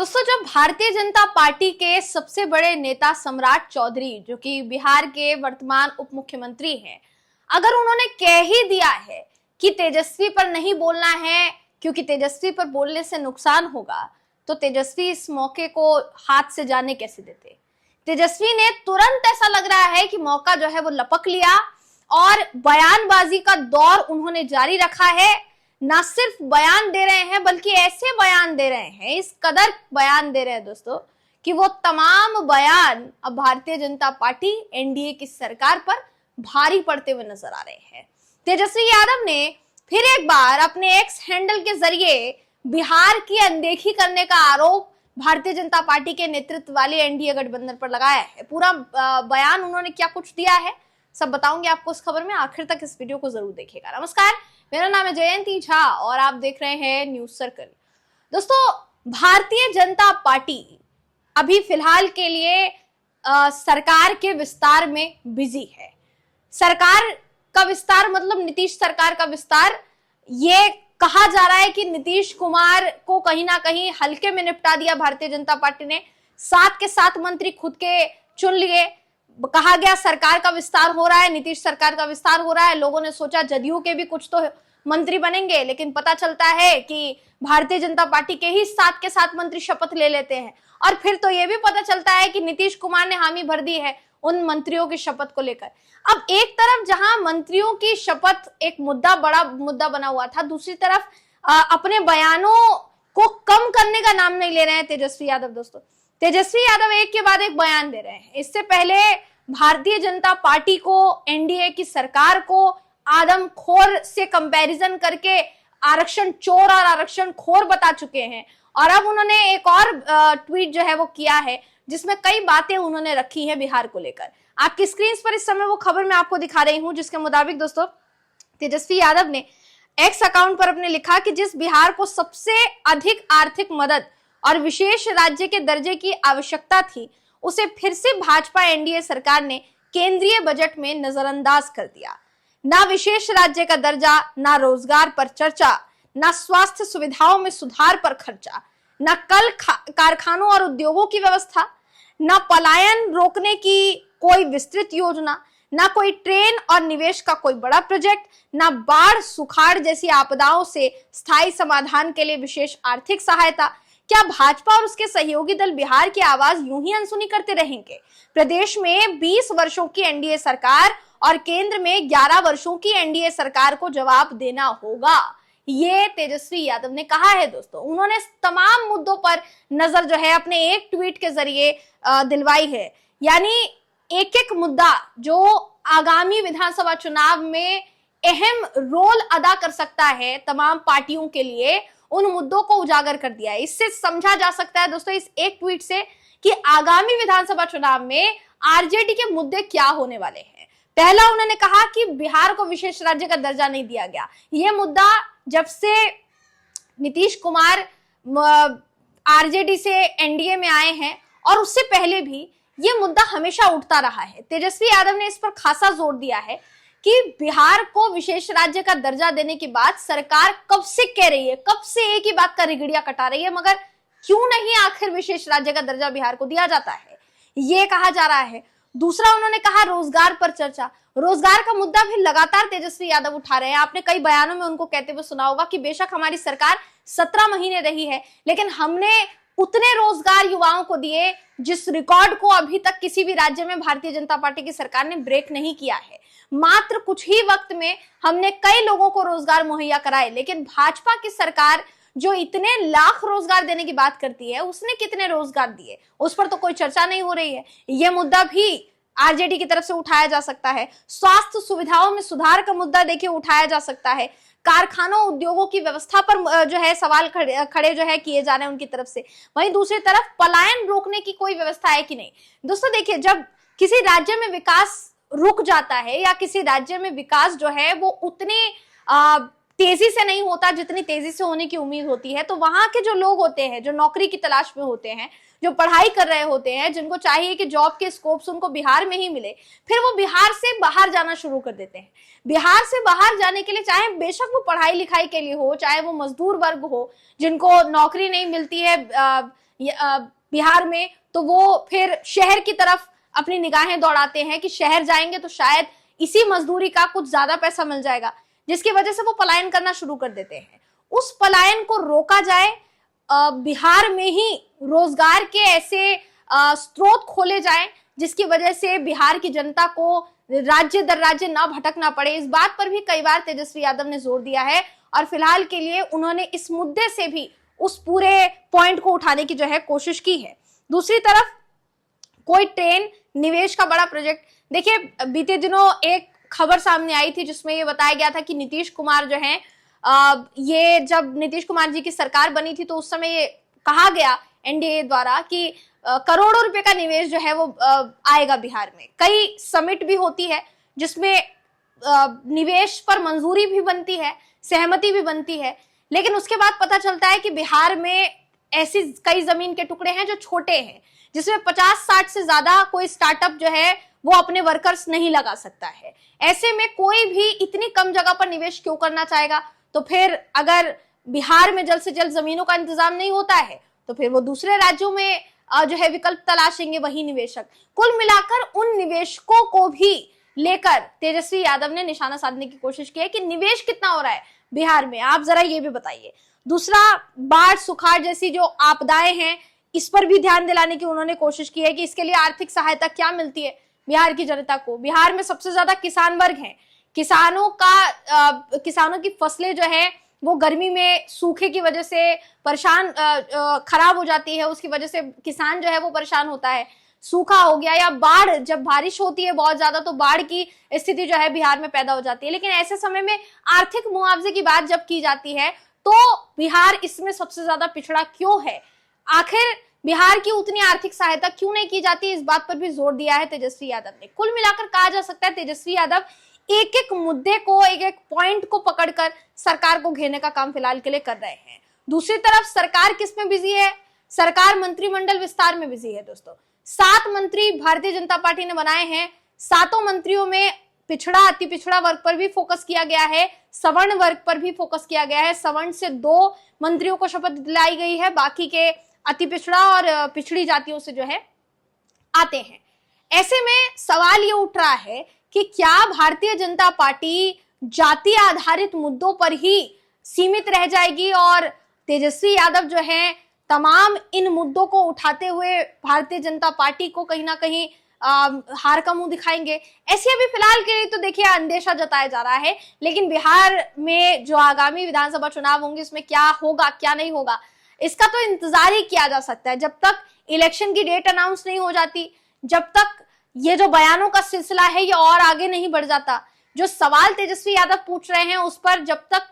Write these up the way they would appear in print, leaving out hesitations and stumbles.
दोस्तों, जब भारतीय जनता पार्टी के सबसे बड़े नेता सम्राट चौधरी, जो कि बिहार के वर्तमान उप मुख्यमंत्री हैं, अगर उन्होंने कह ही दिया है कि तेजस्वी पर नहीं बोलना है क्योंकि तेजस्वी पर बोलने से नुकसान होगा, तो तेजस्वी इस मौके को हाथ से जाने कैसे देते। तेजस्वी ने तुरंत, ऐसा लग रहा है कि मौका जो है वो लपक लिया और बयानबाजी का दौर उन्होंने जारी रखा है। ना सिर्फ बयान दे रहे हैं बल्कि ऐसे बयान दे रहे हैं, इस कदर बयान दे रहे हैं दोस्तों कि वो तमाम बयान अब भारतीय जनता पार्टी एनडीए की सरकार पर भारी पड़ते हुए नजर आ रहे हैं। तेजस्वी यादव ने फिर एक बार अपने एक्स हैंडल के जरिए बिहार की अनदेखी करने का आरोप भारतीय जनता पार्टी के नेतृत्व वाले एनडीए गठबंधन पर लगाया है। पूरा बयान उन्होंने क्या कुछ दिया है सब बताऊंगी आपको इस खबर में, आखिर तक इस वीडियो को जरूर देखिएगा। नमस्कार, मेरा नाम है जयंती झा और आप देख रहे हैं न्यूज सर्कल। दोस्तों, भारतीय जनता पार्टी अभी फिलहाल के लिए सरकार के विस्तार में बिजी है। सरकार का विस्तार मतलब नीतीश सरकार का विस्तार। ये कहा जा रहा है कि नीतीश कुमार को कहीं ना कहीं हल्के में निपटा दिया भारतीय जनता पार्टी ने। 7 के 7 मंत्री खुद के चुन लिए। कहा गया सरकार का विस्तार हो रहा है, नीतीश सरकार का विस्तार हो रहा है। लोगों ने सोचा जदयू के भी कुछ तो मंत्री बनेंगे, लेकिन पता चलता है कि भारतीय जनता पार्टी के ही 7 के 7 मंत्री शपथ ले लेते हैं। और फिर तो यह भी पता चलता है कि नीतीश कुमार ने हामी भर दी है उन मंत्रियों की शपथ को लेकर। अब एक तरफ जहां मंत्रियों की शपथ एक बड़ा मुद्दा बना हुआ था, दूसरी तरफ अपने बयानों को कम करने का नाम नहीं ले रहे हैं तेजस्वी यादव। दोस्तों, तेजस्वी यादव एक के बाद एक बयान दे रहे हैं। इससे पहले भारतीय जनता पार्टी को, एनडीए की सरकार को आदमखोर से कंपैरिजन करके आरक्षण चोर और आरक्षण खोर बता चुके हैं। और अब उन्होंने एक और ट्वीट जो है वो किया है जिसमें कई बातें उन्होंने रखी हैं बिहार को लेकर। आपकी स्क्रीन पर इस समय वो खबर मैं आपको दिखा रही हूं, जिसके मुताबिक दोस्तों तेजस्वी यादव ने एक्स अकाउंट पर अपने लिखा कि जिस बिहार को सबसे अधिक आर्थिक मदद और विशेष राज्य के दर्जे की आवश्यकता थी, उसे फिर से भाजपा एनडीए सरकार ने केंद्रीय बजट में नजरअंदाज कर दिया। ना विशेष राज्य का दर्जा, ना रोजगार पर चर्चा, ना स्वास्थ्य सुविधाओं में सुधार पर खर्चा, ना कल कारखानों और उद्योगों की व्यवस्था, ना पलायन रोकने की कोई विस्तृत योजना, ना कोई ट्रेन और निवेश का कोई बड़ा प्रोजेक्ट, ना बाढ़ सुखाड़ जैसी आपदाओं से स्थायी समाधान के लिए विशेष आर्थिक सहायता। क्या भाजपा और उसके सहयोगी दल बिहार की आवाज यूं ही अनसुनी करते रहेंगे? प्रदेश में 20 वर्षों की एनडीए सरकार और केंद्र में 11 वर्षों की एनडीए सरकार को जवाब देना होगा, ये तेजस्वी यादव ने कहा है। दोस्तों, उन्होंने तमाम मुद्दों पर नजर जो है अपने एक ट्वीट के जरिए दिलवाई है। यानी एक एक मुद्दा जो आगामी विधानसभा चुनाव में अहम रोल अदा कर सकता है तमाम पार्टियों के लिए, उन मुद्दों को उजागर कर दिया है। इससे समझा जा सकता है दोस्तों इस एक ट्वीट से कि आगामी विधानसभा चुनाव में आरजेडी के मुद्दे क्या होने वाले हैं। पहला, उन्होंने कहा कि बिहार को विशेष राज्य का दर्जा नहीं दिया गया। यह मुद्दा जब से नीतीश कुमार आरजेडी से एनडीए में आए हैं और उससे पहले भी यह मुद्दा हमेशा उठता रहा है। तेजस्वी यादव ने इस पर खासा जोर दिया है कि बिहार को विशेष राज्य का दर्जा देने की बात सरकार कब से कह रही है, कब से एक ही बात का रिगड़िया कटा रही है, मगर क्यों नहीं आखिर विशेष राज्य का दर्जा बिहार को दिया जाता है, ये कहा जा रहा है। दूसरा, उन्होंने कहा रोजगार पर चर्चा। रोजगार का मुद्दा भी लगातार तेजस्वी यादव उठा रहे हैं। आपने कई बयानों में उनको कहते हुए सुना होगा कि बेशक हमारी सरकार 17 महीने रही है, लेकिन हमने उतने रोजगार युवाओं को दिए जिस रिकॉर्ड को अभी तक किसी भी राज्य में भारतीय जनता पार्टी की सरकार ने ब्रेक नहीं किया है। मात्र कुछ ही वक्त में हमने कई लोगों को रोजगार मुहैया कराए, लेकिन भाजपा की सरकार जो इतने लाख रोजगार देने की बात करती है, उसने कितने रोजगार दिए उस पर तो कोई चर्चा नहीं हो रही है। यह मुद्दा भी आरजेडी की तरफ से उठाया जा सकता है। स्वास्थ्य सुविधाओं में सुधार का मुद्दा देखिए उठाया जा सकता है। कारखानों उद्योगों की व्यवस्था पर जो है सवाल खड़े जो है किए जा रहे हैं उनकी तरफ से। वहीं दूसरी तरफ पलायन रोकने की कोई व्यवस्था है कि नहीं। दोस्तों देखिए, जब किसी राज्य में विकास रुक जाता है या किसी राज्य में विकास जो है वो उतनी तेजी से नहीं होता जितनी तेजी से होने की उम्मीद होती है, तो वहां के जो लोग होते हैं, जो नौकरी की तलाश में होते हैं, जो पढ़ाई कर रहे होते हैं, जिनको चाहिए कि जॉब के स्कोप्स उनको बिहार में ही मिले, फिर वो बिहार से बाहर जाना शुरू कर देते हैं। बिहार से बाहर जाने के लिए चाहे बेशक वो पढ़ाई लिखाई के लिए हो, चाहे वो मजदूर वर्ग हो जिनको नौकरी नहीं मिलती है बिहार में, तो वो फिर शहर की तरफ अपनी निगाहें दौड़ाते हैं कि शहर जाएंगे तो शायद इसी मजदूरी का कुछ ज्यादा पैसा मिल जाएगा, जिसकी वजह से वो पलायन करना शुरू कर देते हैं। उस पलायन को रोका जाए, बिहार में ही रोजगार के ऐसे स्रोत खोले जाएं जिसकी वजह से बिहार की जनता को राज्य दर राज्य ना भटकना पड़े। इस बात पर भी कई बार तेजस्वी यादव ने जोर दिया है और फिलहाल के लिए उन्होंने इस मुद्दे से भी उस पूरे पॉइंट को उठाने की जो है कोशिश की है। दूसरी तरफ कोई ट्रेन निवेश का बड़ा प्रोजेक्ट, देखिए बीते दिनों एक खबर सामने आई थी जिसमें ये बताया गया था कि नीतीश कुमार जो है, ये जब नीतीश कुमार जी की सरकार बनी थी तो उस समय ये कहा गया एनडीए द्वारा कि करोड़ों रुपए का निवेश जो है वो आएगा बिहार में। कई समिट भी होती है जिसमें निवेश पर मंजूरी भी बनती है, सहमति भी बनती है, लेकिन उसके बाद पता चलता है कि बिहार में ऐसी कई जमीन के टुकड़े हैं जो छोटे हैं, जिसमें 50-60 से ज्यादा कोई स्टार्टअप जो है वो अपने वर्कर्स नहीं लगा सकता है। ऐसे में कोई भी इतनी कम जगह पर निवेश क्यों करना चाहेगा? तो फिर अगर बिहार में जल्द से जल्द जमीनों का इंतजाम नहीं होता है तो फिर वो दूसरे राज्यों में जो है विकल्प तलाशेंगे वही निवेशक। कुल मिलाकर उन निवेशकों को भी लेकर तेजस्वी यादव ने निशाना साधने की कोशिश की है कि निवेश कितना हो रहा है बिहार में, आप जरा ये भी बताइए। दूसरा, बाढ़ सुखाड़ जैसी जो आपदाएं हैं इस पर भी ध्यान दिलाने की उन्होंने कोशिश की है कि इसके लिए आर्थिक सहायता क्या मिलती है बिहार की जनता को। बिहार में सबसे ज्यादा किसान वर्ग है, किसानों की फसलें जो है वो गर्मी में सूखे की वजह से परेशान खराब हो जाती है, उसकी वजह से किसान जो है वो परेशान होता है। सूखा हो गया या बाढ़, जब बारिश होती है बहुत ज्यादा तो बाढ़ की स्थिति जो है बिहार में पैदा हो जाती है। लेकिन ऐसे समय में आर्थिक मुआवजे की बात जब की जाती है तो बिहार इसमें सबसे ज्यादा पिछड़ा क्यों है? आखिर बिहार की उतनी आर्थिक सहायता क्यों नहीं की जाती? इस बात पर भी जोर दिया है तेजस्वी यादव ने। कुल मिलाकर कहा जा सकता है तेजस्वी यादव एक एक मुद्दे को, एक एक पॉइंट को पकड़कर सरकार को घेरने का काम फिलहाल के लिए कर रहे हैं। दूसरी तरफ सरकार किस में बिजी है? सरकार मंत्रिमंडल विस्तार में बिजी है दोस्तों। 7 मंत्री भारतीय जनता पार्टी ने बनाए हैं। 7 मंत्रियों में पिछड़ा, अति पिछड़ा वर्ग पर भी फोकस किया गया है, सवर्ण वर्ग पर भी फोकस किया गया है। सवर्ण से 2 मंत्रियों को शपथ दिलाई गई है, बाकी के अति पिछड़ा और पिछड़ी जातियों से जो है आते हैं। ऐसे में सवाल ये उठ रहा है कि क्या भारतीय जनता पार्टी जाति आधारित मुद्दों पर ही सीमित रह जाएगी और तेजस्वी यादव जो है तमाम इन मुद्दों को उठाते हुए भारतीय जनता पार्टी को कहीं ना कहीं हार का मुंह दिखाएंगे? ऐसे अभी फिलहाल के लिए तो देखिए अंदेशा जताया जा रहा है, लेकिन बिहार में जो आगामी विधानसभा चुनाव होंगे इसमें क्या होगा क्या नहीं होगा इसका तो इंतजार ही किया जा सकता है। जब तक इलेक्शन की डेट अनाउंस नहीं हो जाती, जब तक ये जो बयानों का सिलसिला है ये और आगे नहीं बढ़ जाता, जो सवाल तेजस्वी यादव पूछ रहे हैं उस पर जब तक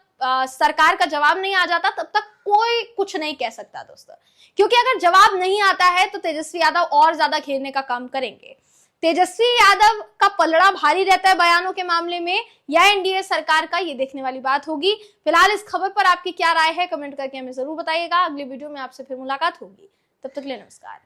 सरकार का जवाब नहीं आ जाता तब तक कोई कुछ नहीं कह सकता दोस्तों। क्योंकि अगर जवाब नहीं आता है तो तेजस्वी यादव और ज्यादा घेरने का काम करेंगे। तेजस्वी यादव का पलड़ा भारी रहता है बयानों के मामले में या एनडीए सरकार का, ये देखने वाली बात होगी। फिलहाल इस खबर पर आपकी क्या राय है कमेंट करके हमें जरूर बताइएगा। अगली वीडियो में आपसे फिर मुलाकात होगी, तब तक के लिए नमस्कार।